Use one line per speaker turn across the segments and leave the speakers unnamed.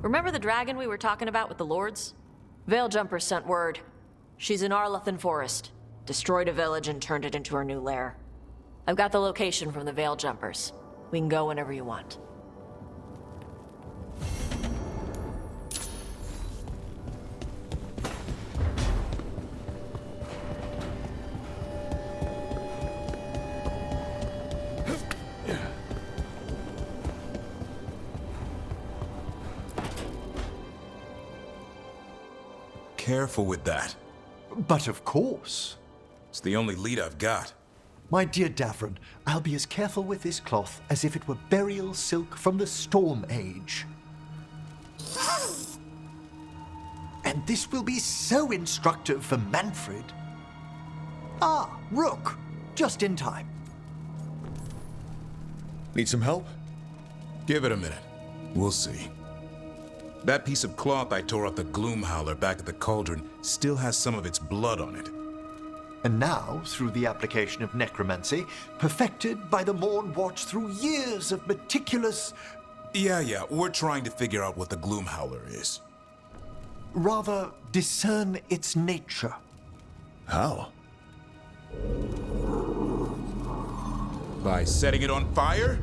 Remember the dragon we were talking about with the lords? Veiljumpers sent word. She's in Arlathan Forest. Destroyed a village and turned it into her new lair. I've got the location from the Veiljumpers. We can go whenever you want.
Careful with that.
But of course.
It's the only lead I've got.
My dear Davron, I'll be as careful with this cloth as if it were burial silk from the Storm Age. And this will be so instructive for Manfred. Ah, Rook, just in time.
Need some help?
Give it a minute. We'll see. That piece of cloth I tore off the Gloomhowler back at the cauldron still has some of its blood on it.
And now, through the application of necromancy, perfected by the Morn Watch through years of meticulous...
Yeah, we're trying to figure out what the Gloomhowler is.
rather discern its nature.
How?
By setting it on fire?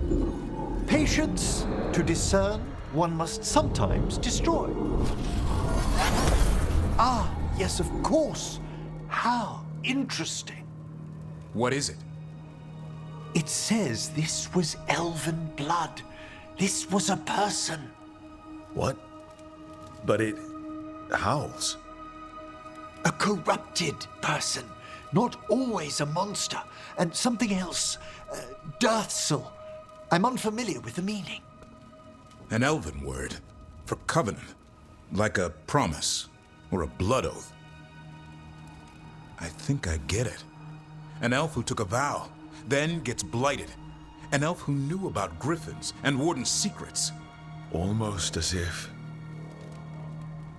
Patience. To discern, one must sometimes destroy. Ah, yes, of course. How interesting.
What is it?
It says this was elven blood. This was a person.
What? But it howls.
A corrupted person. Not always a monster. And something else. Deathsel. I'm unfamiliar with the meaning.
An elven word for covenant. Like a promise or a blood oath. I think I get it. An elf who took a vow, then gets blighted. An elf who knew about griffins and warden's secrets.
Almost as if...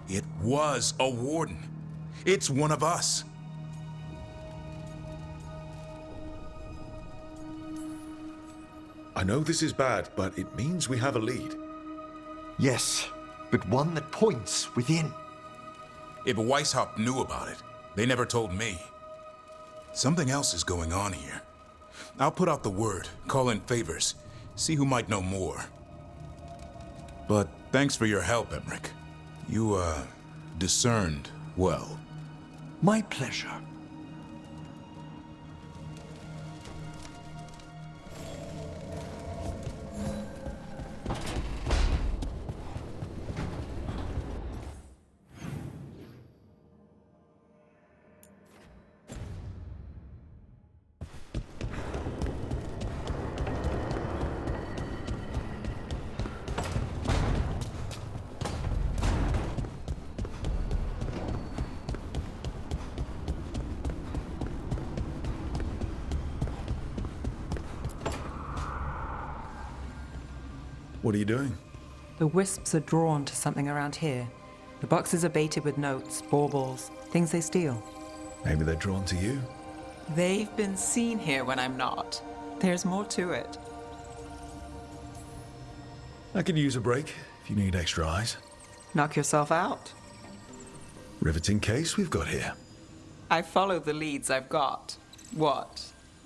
It was a warden. It's one of us.
I know this is bad, but it means we have a lead.
Yes, but one that points within.
If Weishaupt knew about it, they never told me. Something else is going on here. I'll put out the word, call in favors, see who might know more. But thanks for your help, Emmerich. You, discerned well.
My pleasure.
What are you doing?
The wisps are drawn to something around here. The boxes are baited with notes, baubles, things they steal.
Maybe they're drawn to you.
They've been seen here when I'm not. There's more to it.
I could use a break if you need extra eyes.
Knock yourself out.
Riveting case we've got here.
I follow the leads I've got. What?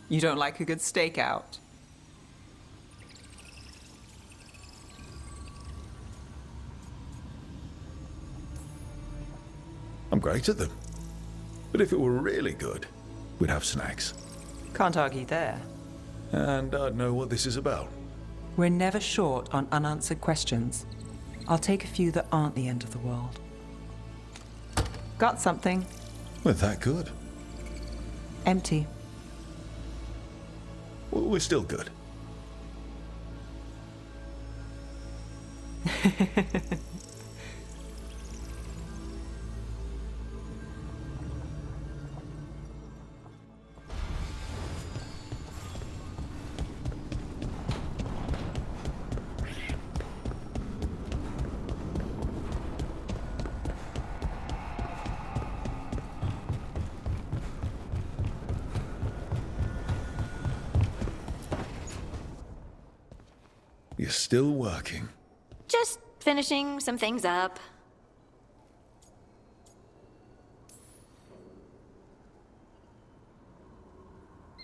You don't like a good stakeout?
I'm great at them. But if it were really good, we'd have snacks.
Can't argue there.
And I'd know what this is about.
We're never short on unanswered questions. I'll take a few that aren't the end of the world. Got something.
We're that good.
Empty.
We're still good. You're still working.
Just
finishing some things up.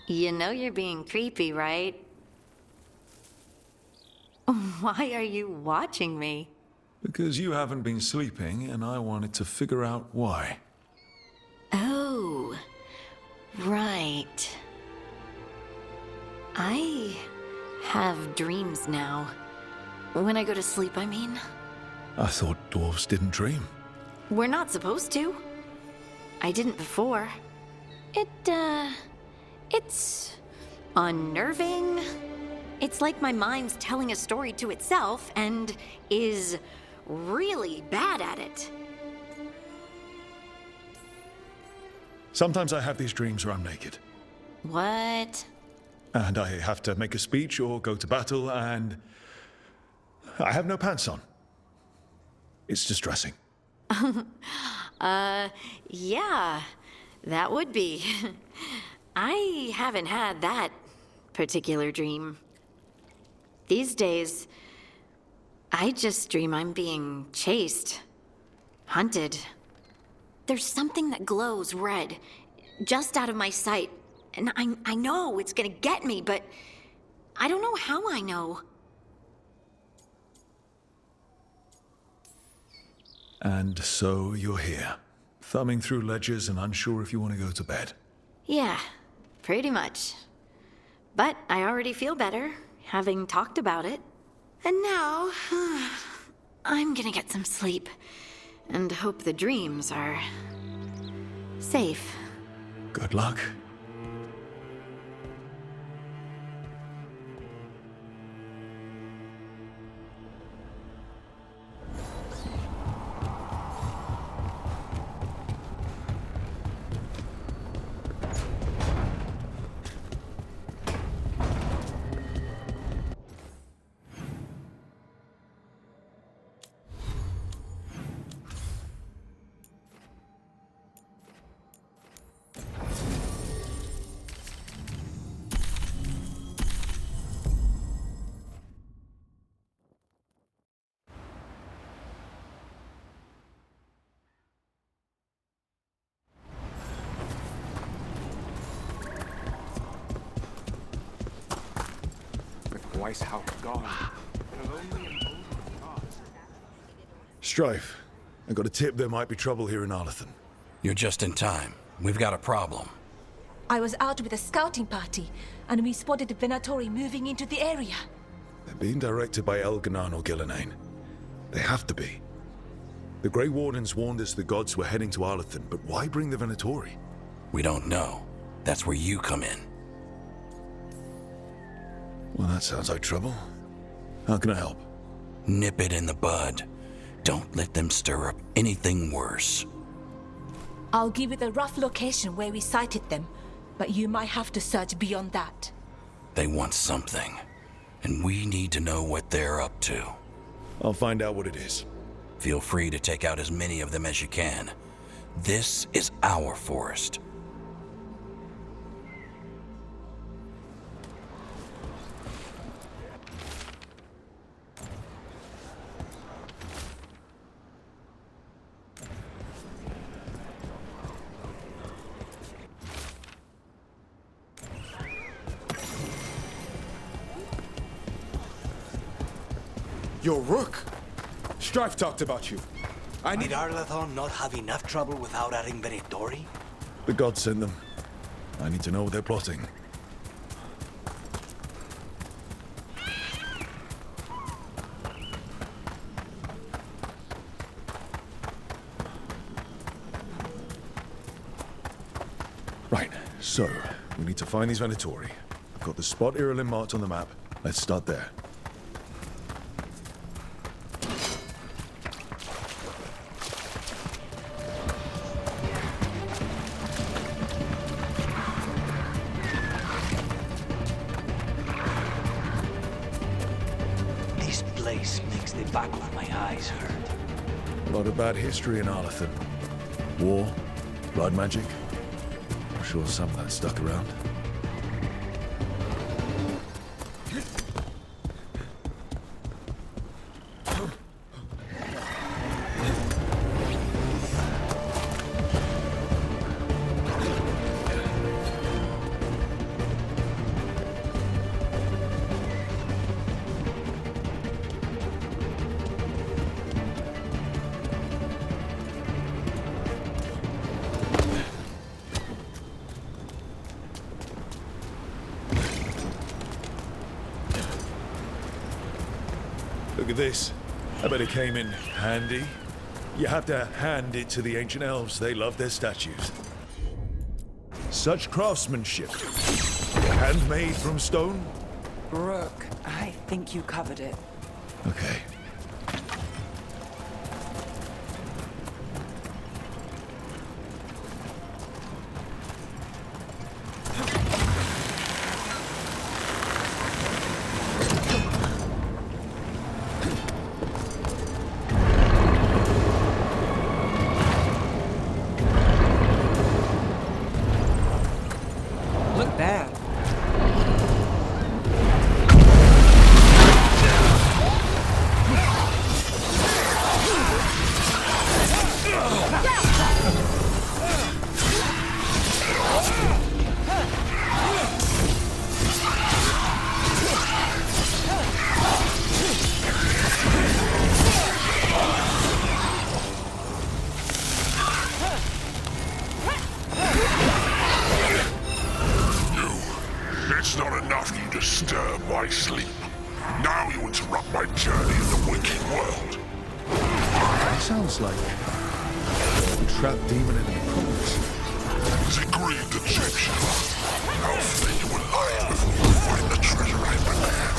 You know you're being creepy, right? Why are you watching me?
Because you haven't been sleeping, and I wanted to figure out why.
Oh, right. I have dreams now. When I go to sleep, I mean.
I thought dwarves didn't dream.
We're not supposed to. I didn't before. It's unnerving. It's like my mind's telling a story to itself and is really bad at it.
Sometimes I have these dreams where I'm naked.
What?
And I have to make a speech or go to battle, and I have no pants on. It's distressing.
Yeah, that would be. I haven't had that particular dream. These days, I just dream I'm being chased, hunted. There's something that glows red, just out of my sight, and I know it's gonna get me, but I don't know how I know.
And so you're here, thumbing through ledgers and unsure if you want to go to bed.
Yeah, pretty much. But I already feel better, having talked about it. And now, I'm gonna get some sleep, and hope the dreams are safe.
Good luck.
Weishaupt gone.
Strife, I got a tip there might be trouble here in Arlathan.
You're just in time. We've got a problem.
I was out with a scouting party, and we spotted the Venatori moving into the area.
They're being directed by Elganan or Gillenane. They have to be. The Grey Wardens warned us the gods were heading to Arlathan, but why bring the Venatori?
We don't know. That's where you come in.
Well, that sounds like trouble. How can I help?
Nip it in the bud. Don't let them stir up anything worse.
I'll give you the rough location where we sighted them, but you might have to search beyond that.
They want something, and we need to know what they're up to.
I'll find out what it is.
Feel free to take out as many of them as you can. This is our forest.
Your Rook! Strife talked about you. I
Did
need...
Arlathon not have enough trouble without adding Venatori?
The gods sent them. I need to know what they're plotting. Right, so, we need to find these Venatori. I've got the spot Irulan marked on the map. Let's start there.
This place makes the back of my eyes hurt.
A lot of bad history in Arlathan. War, blood magic. I'm sure some of that stuck around. Look at this. I bet it came in handy. You have to hand it to the ancient elves. They love their statues. Such craftsmanship. Handmade from stone?
Brooke, I think you covered it.
Okay.
Look there.
It's not enough you disturb my sleep. Now you interrupt my journey in the waking world.
That sounds like a trapped demon in the necropolis.
The grieved Egyptian. How flee you alive before you find the treasure I prepared.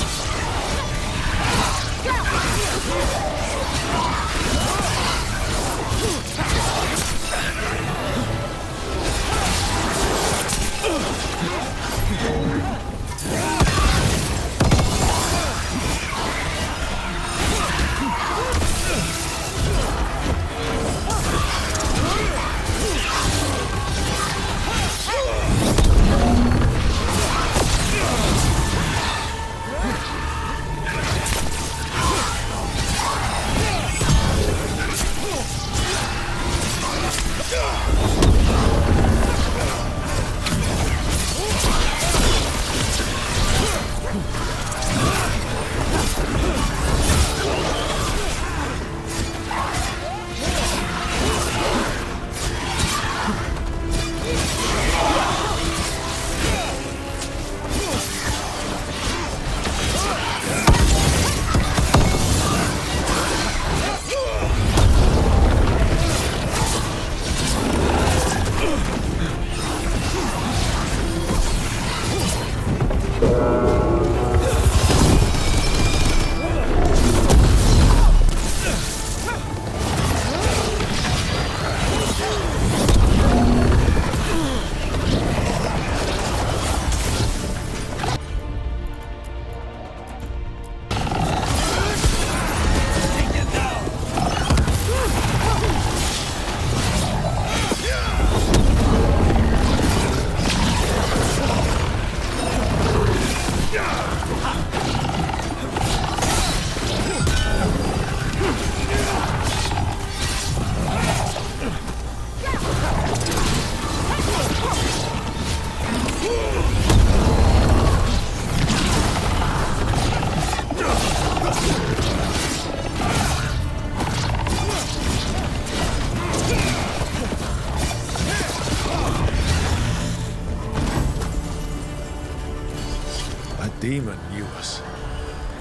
Demon knew us.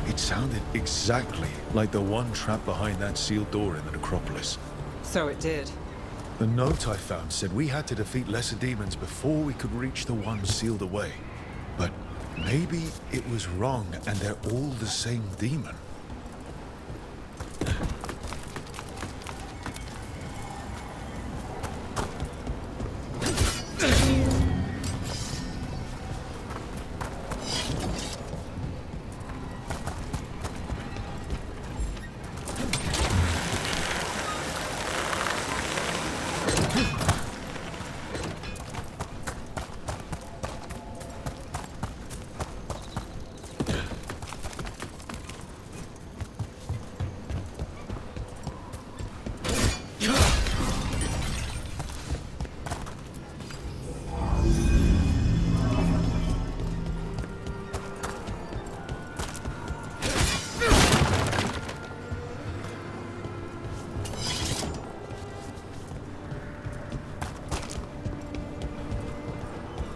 It sounded exactly like the one trapped behind that sealed door in the necropolis.
So it did.
The note I found said we had to defeat lesser demons before we could reach the one sealed away. But maybe it was wrong and they're all the same demon.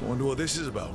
Wonder what this is about.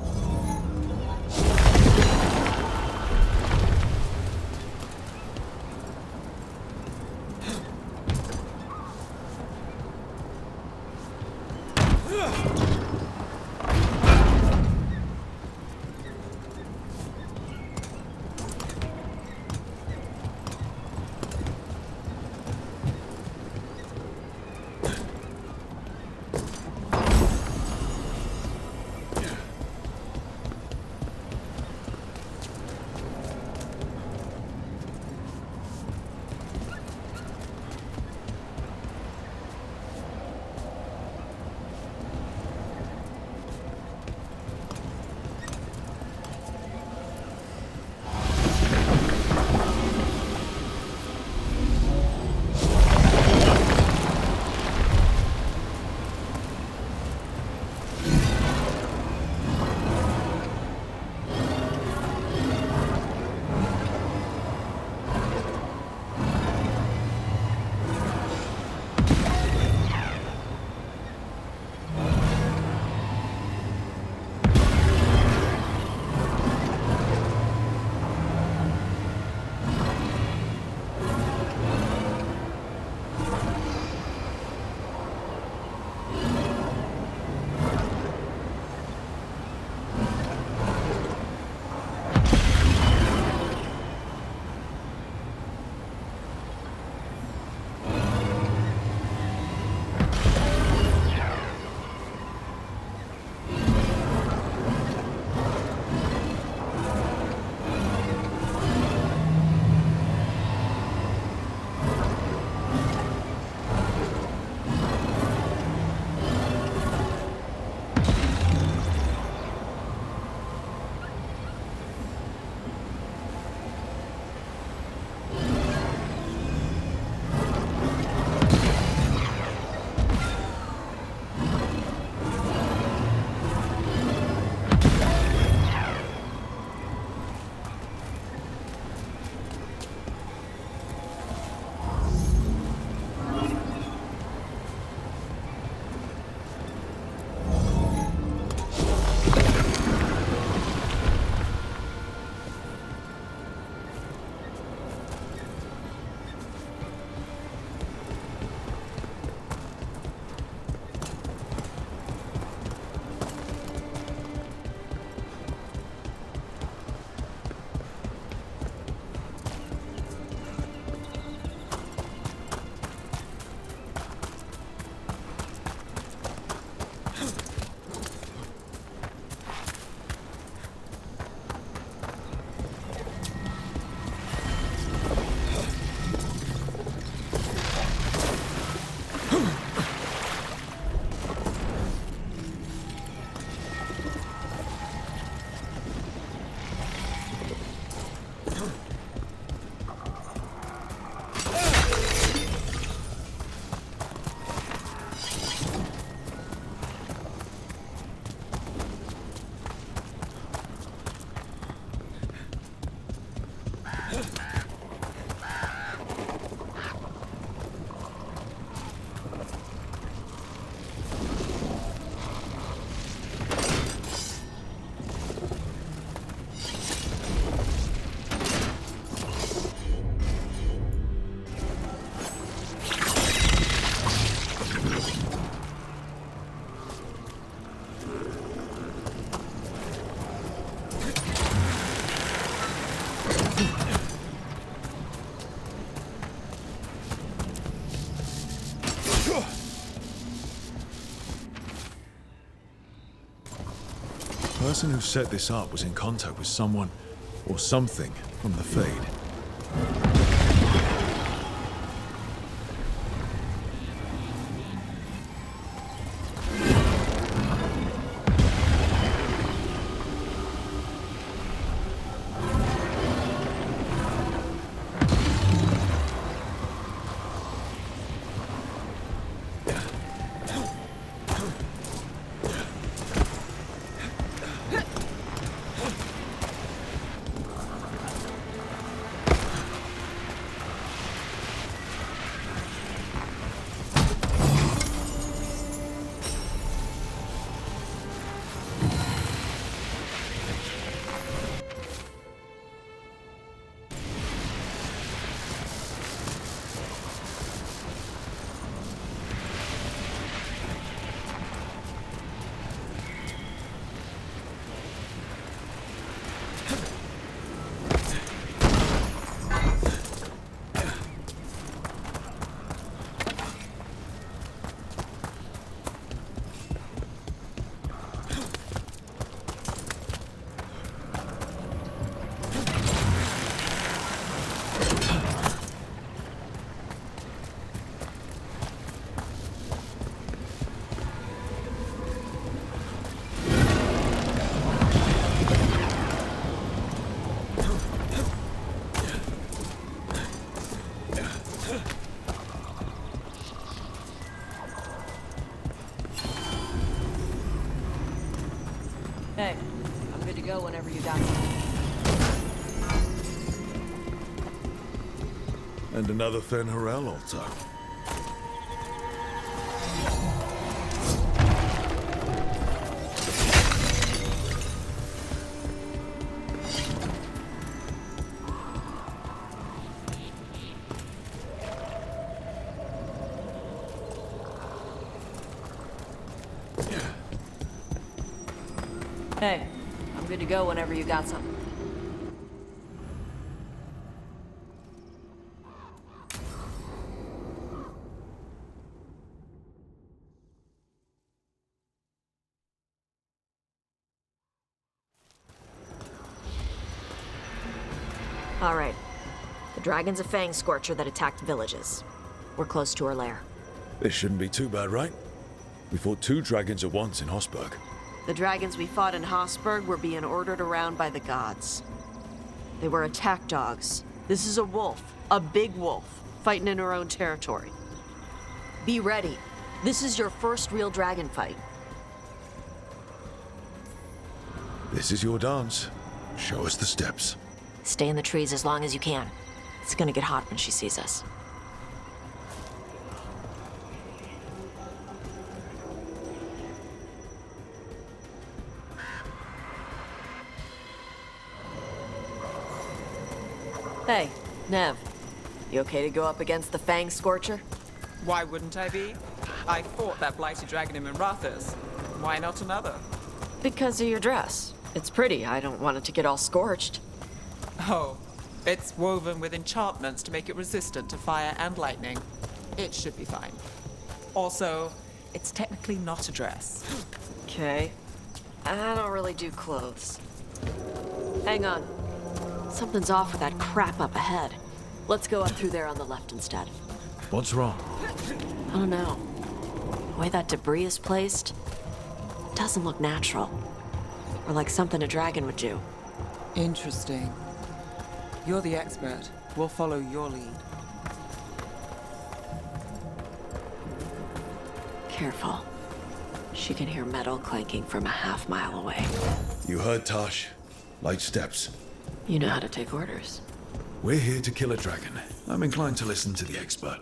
person who set this up was in contact with someone or something from the Fade.
Hey, I'm good to go whenever you got something.
And another Fen Harel altar.
Hey, I'm good to go whenever you got something. All right. The dragon's a fang scorcher that attacked villages. We're close to her lair.
This shouldn't be too bad, right? We fought 2 dragons at once in Hosberg.
The dragons we fought in Hosberg were being ordered around by the gods. They were attack dogs. This is a wolf, a big wolf, fighting in her own territory. Be ready. This is your first real dragon fight.
This is your dance. Show us the steps.
Stay in the trees as long as you can. It's gonna get hot when she sees us. Hey, Nev. You okay to go up against the Fang Scorcher?
Why wouldn't I be? I fought that blighted dragon in Minrathous. Why not another?
Because of your dress. It's pretty. I don't want it to get all scorched.
Oh, it's woven with enchantments to make it resistant to fire and lightning. It should be fine. Also, it's technically not a dress.
Okay. I don't really do clothes. Hang on. Something's off with that crap up ahead. Let's go up through there on the left instead.
What's wrong?
I don't know. The way that debris is placed doesn't look natural. Or like something a dragon would do.
Interesting. You're the expert. We'll follow your lead.
Careful. She can hear metal clanking from a half-mile away.
You heard Tosh. Light steps.
You know how to take orders.
We're here to kill a dragon. I'm inclined to listen to the expert.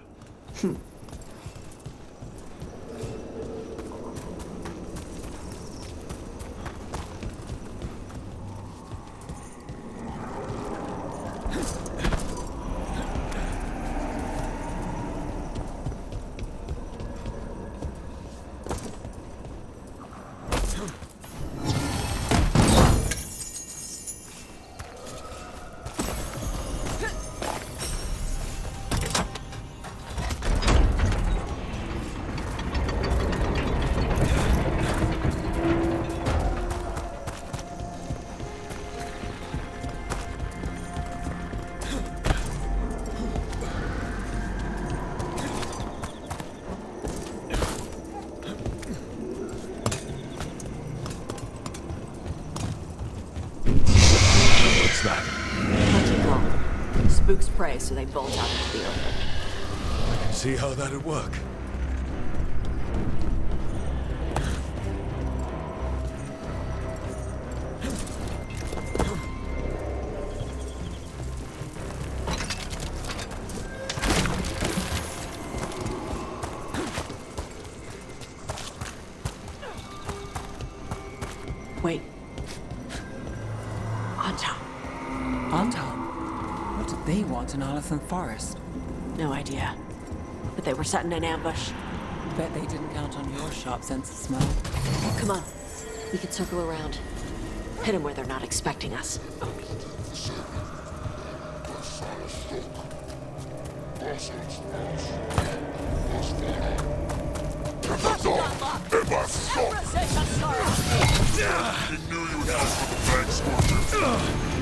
prey, so they bolt out into the open.
See how that'd work.
Wait. Anton. Anton? What did they want in Arlington Forest?
No idea. But they were setting an ambush.
Bet they didn't count on your sharp sense of smell.
Come on. We can circle around. Hit them where they're not expecting us.
He knew you would come for the Fang Scorcher.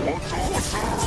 What's all the time?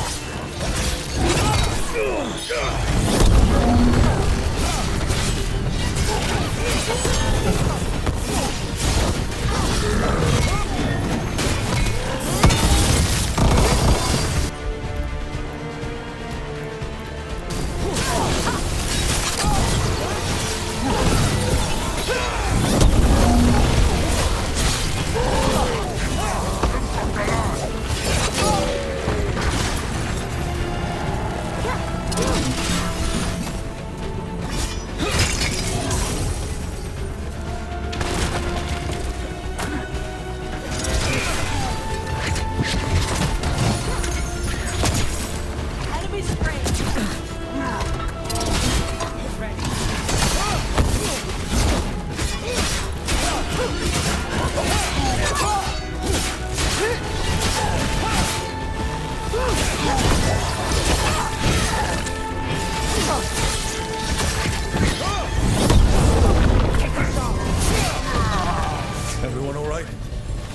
Everyone all right?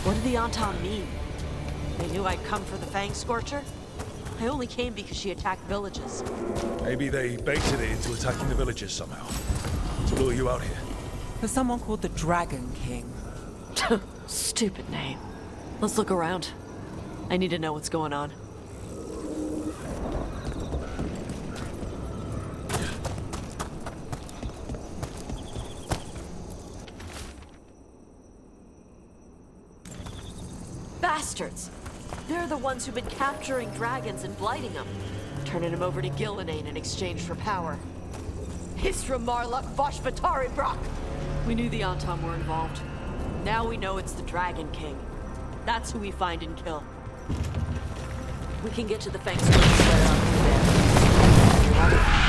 What did the Anton mean? They knew I'd come for the Fang Scorcher? I only came because she attacked villages.
Maybe they baited it into attacking the villages somehow. To lure you out here.
There's someone called the Dragon King.
Stupid name. Let's look around. I need to know what's going on. Bastards! They're the ones who've been capturing dragons and blighting them, turning them over to Gillenane in exchange for power. Hisra Marluk Voshvatari Brock! We knew the Anton were involved. Now we know it's the Dragon King. That's who we find and kill. We can get to the Fang Scorcher's lair out there.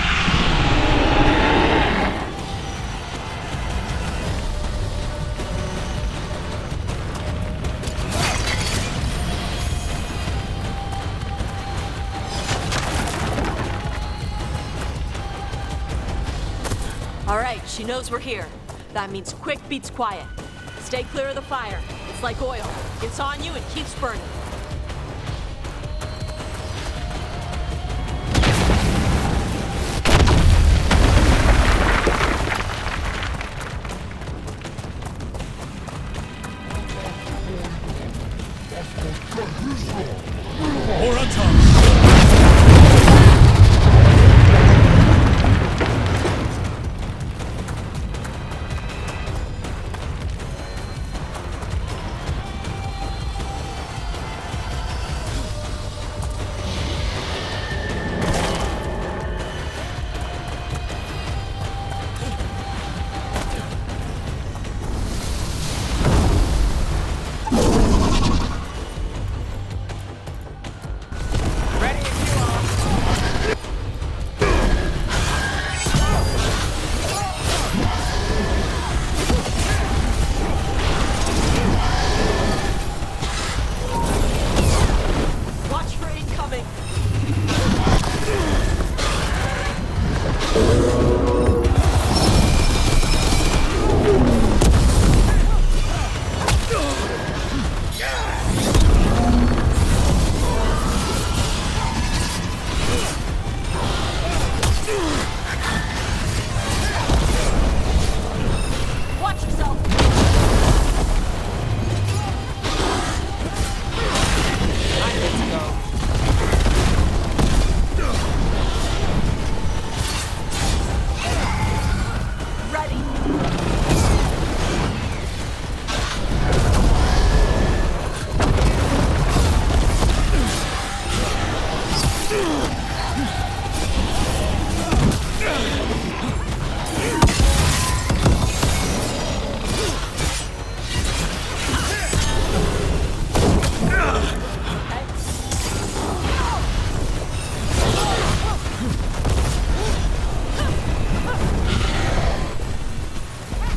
All right, she knows we're here. That means quick beats quiet. Stay clear of the fire. It's like oil. It's on you and keeps burning.
More Anton!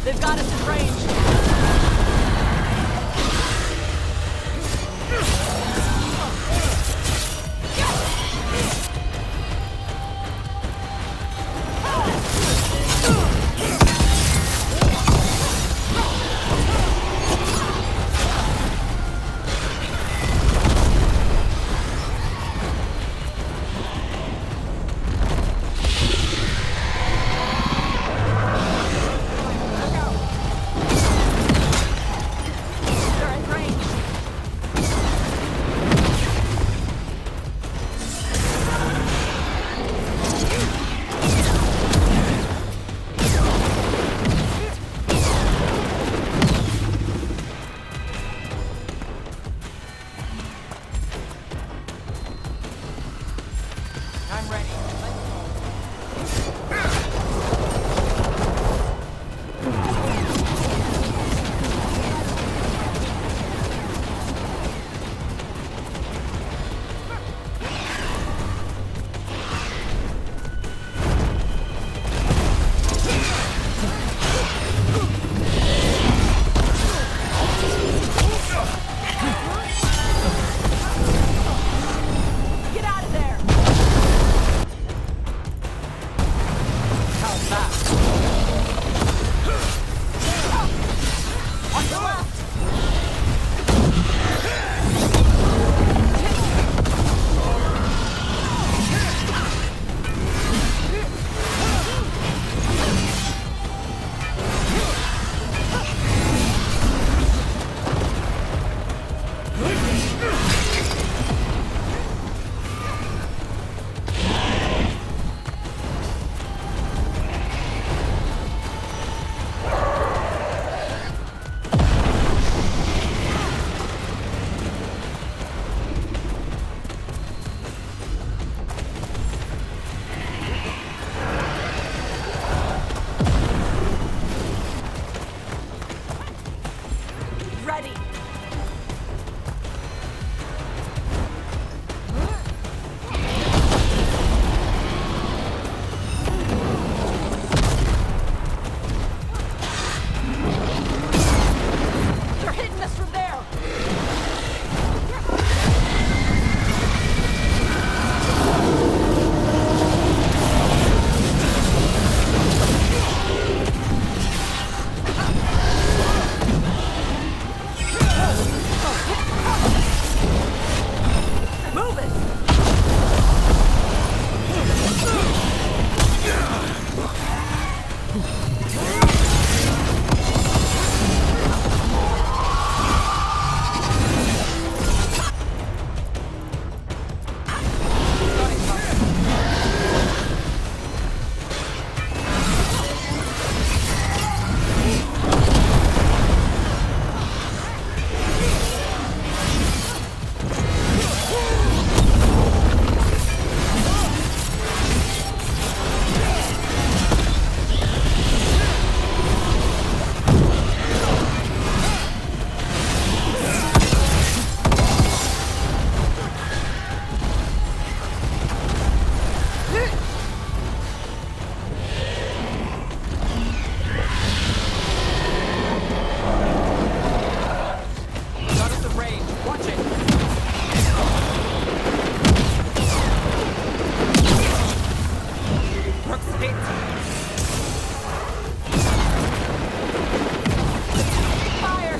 They've got us in range.
I'm ready.
Get out of there!
How's that?
On the left! Ready! They're hitting us from there! Move it!
Got us in range. Watch it. Brooks hit.
Fire!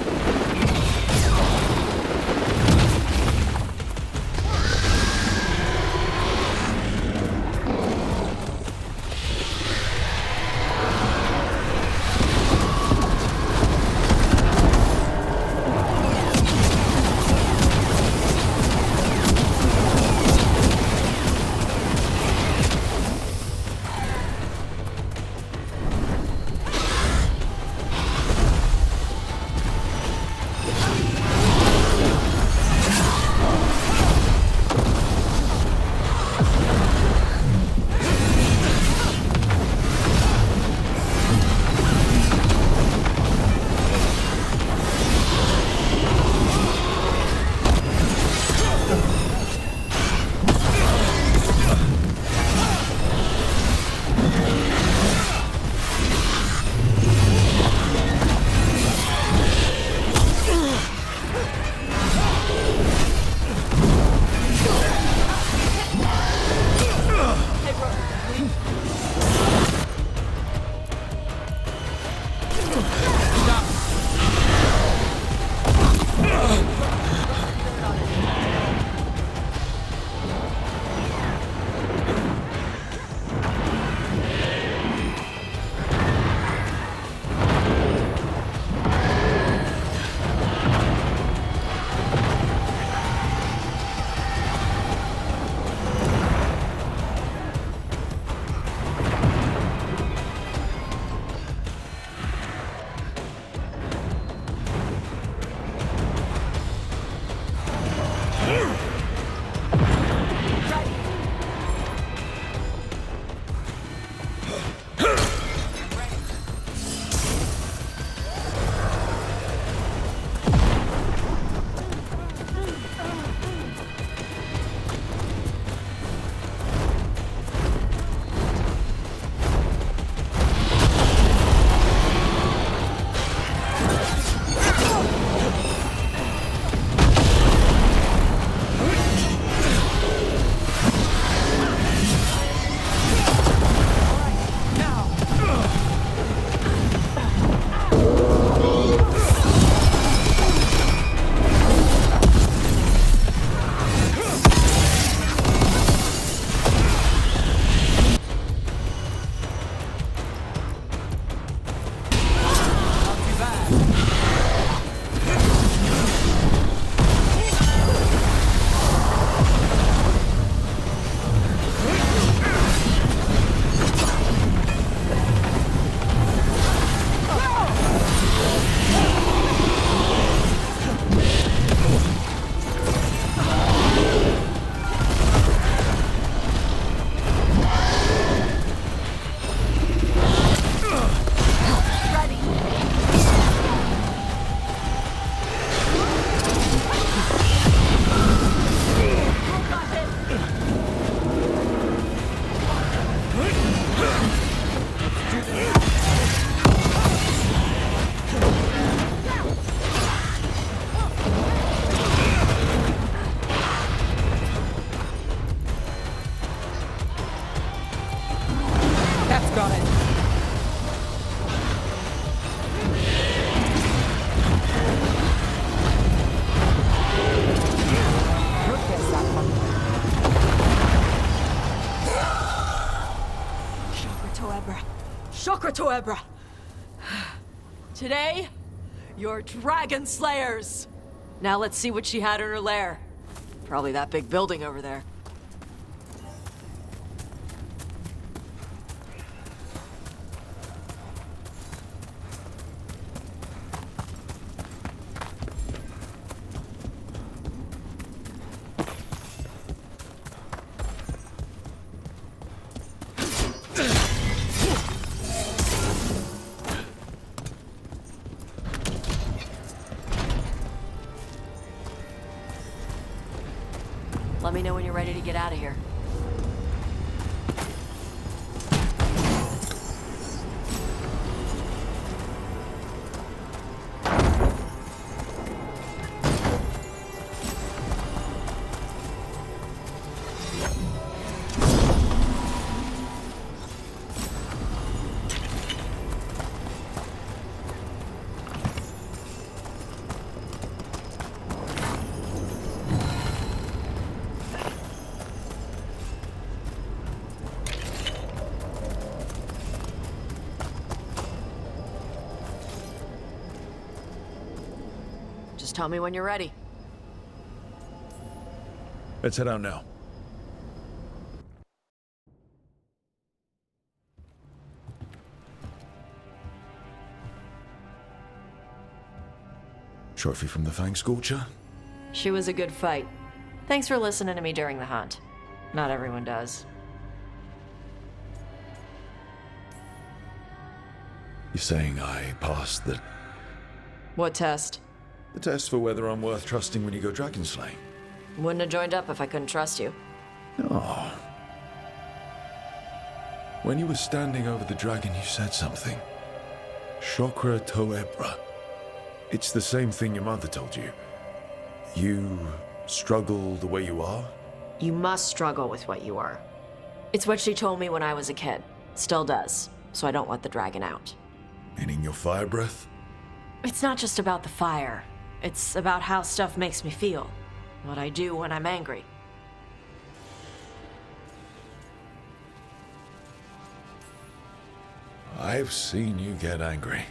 Got it.
Chakra to Ebra! Today, you're Dragon Slayers! Now let's see what she had in her lair. Probably that big building over there. Let me know when you're ready to get out of here. Just tell me when you're ready.
Let's head out now. Trophy from the Fang Scorcher?
She was a good fight. Thanks for listening to me during the hunt. Not everyone does.
You're saying I passed the
What test?
test for whether I'm worth trusting when you go dragon slaying?
Wouldn't have joined up if I couldn't trust you.
Oh. When you were standing over the dragon, you said something. Chakra to Ebra. It's the same thing your mother told you. You struggle the way you are?
You must struggle with what you are. It's what she told me when I was a kid. Still does. So I don't let the dragon out.
Meaning your fire breath?
It's not just about the fire. It's about how stuff makes me feel. What I do when I'm angry.
I've seen you get angry.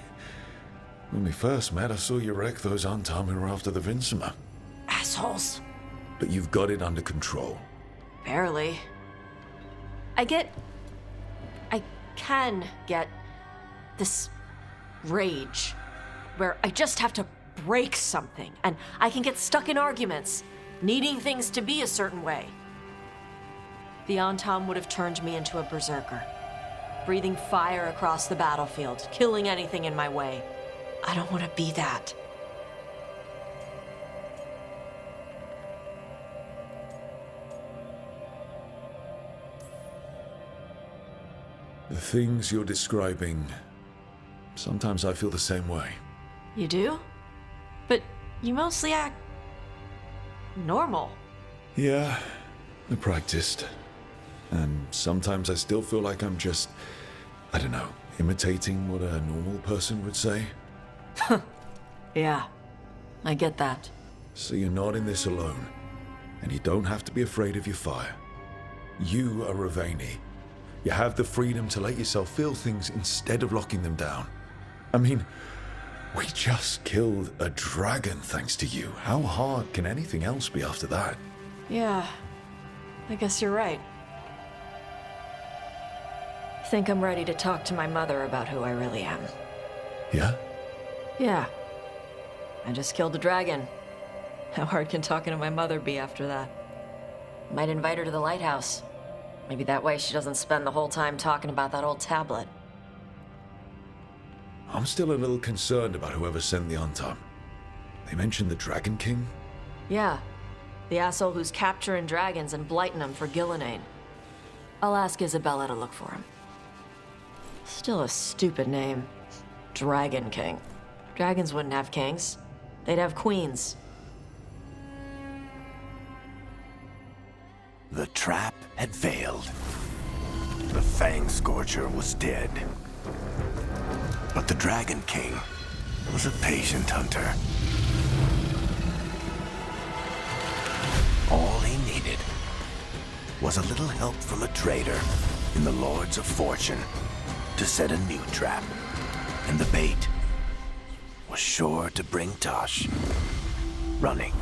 When we first met, I saw you wreck those Antam who were after the Vincima.
Assholes.
But you've got it under control.
Barely. I can get this rage where I just have to break something and I can get stuck in arguments, needing things to be a certain way. The Antam would have turned me into a berserker, breathing fire across the battlefield, killing anything in my way. I don't want to be that.
The things you're describing, sometimes I feel the same way.
You do? But you mostly act normal.
Yeah, I practiced. And sometimes I still feel like I'm just, I don't know, imitating what a normal person would say.
Yeah, I get that.
So you're not in this alone. And you don't have to be afraid of your fire. You are Ravani. You have the freedom to let yourself feel things instead of locking them down. I mean, we just killed a dragon thanks to you. How hard can anything else be after that?
Yeah, I guess you're right. I think I'm ready to talk to my mother about who I really am.
Yeah?
Yeah. I just killed a dragon. How hard can talking to my mother be after that? Might invite her to the lighthouse. Maybe that way she doesn't spend the whole time talking about that old tablet.
I'm still a little concerned about whoever sent the Antam. They mentioned the Dragon King?
Yeah. The asshole who's capturing dragons and blighting them for Gillinane. I'll ask Isabella to look for him. Still a stupid name. Dragon King. Dragons wouldn't have kings. They'd have queens.
The trap had failed. The
Fang Scorcher was dead. But the Dragon King was a patient hunter. All he needed was a little help from a trader in the Lords of Fortune to set a new trap. And the bait was sure to bring Tosh running.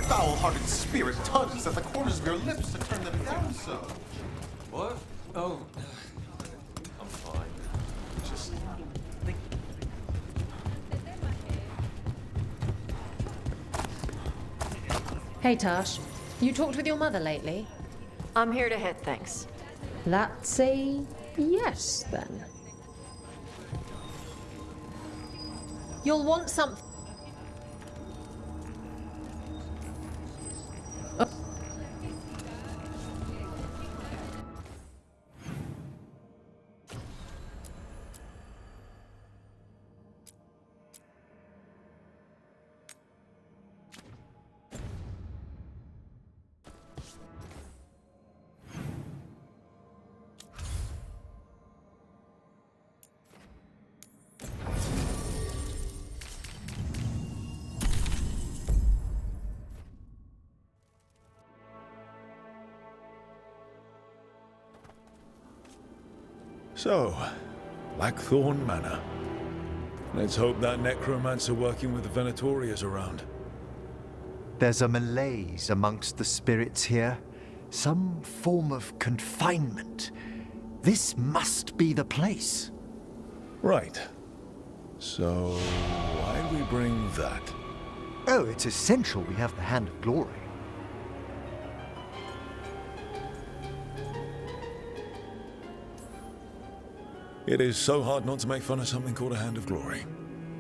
Foul-hearted spirit tugs at the corners of your lips to turn them down so.
What? Oh, I'm fine. Just think.
Hey, Tash. You talked with your mother lately?
I'm here to hit things.
That's a yes, then. You'll want something.
So, Blackthorn Manor. Let's hope that necromancer working with the Venatori is around.
There's a malaise amongst the spirits here. Some form of confinement. This must be the place.
Right. So, why do we bring that?
Oh, it's essential we have the Hand of Glory.
It is so hard not to make fun of something called a Hand of Glory.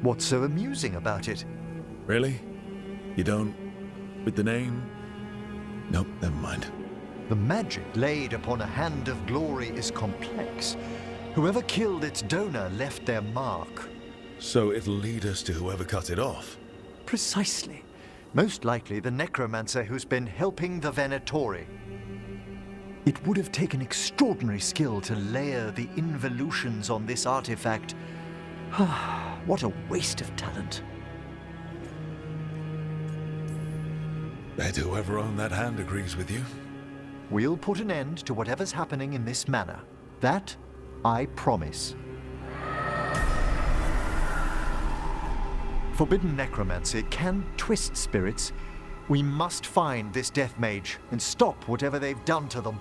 What's so amusing about it?
Really? You don't? With the name? Nope, never mind.
The magic laid upon a Hand of Glory is complex. Whoever killed its donor left their mark.
So it'll lead us to whoever cut it off?
Precisely. Most likely the necromancer who's been helping the Venatori. It would have taken extraordinary skill to layer the involutions on this artifact. What a waste of talent.
Bet whoever owned that hand agrees with you.
We'll put an end to whatever's happening in this manor. That, I promise. Forbidden necromancy can twist spirits. We must find this death mage and stop whatever they've done to them.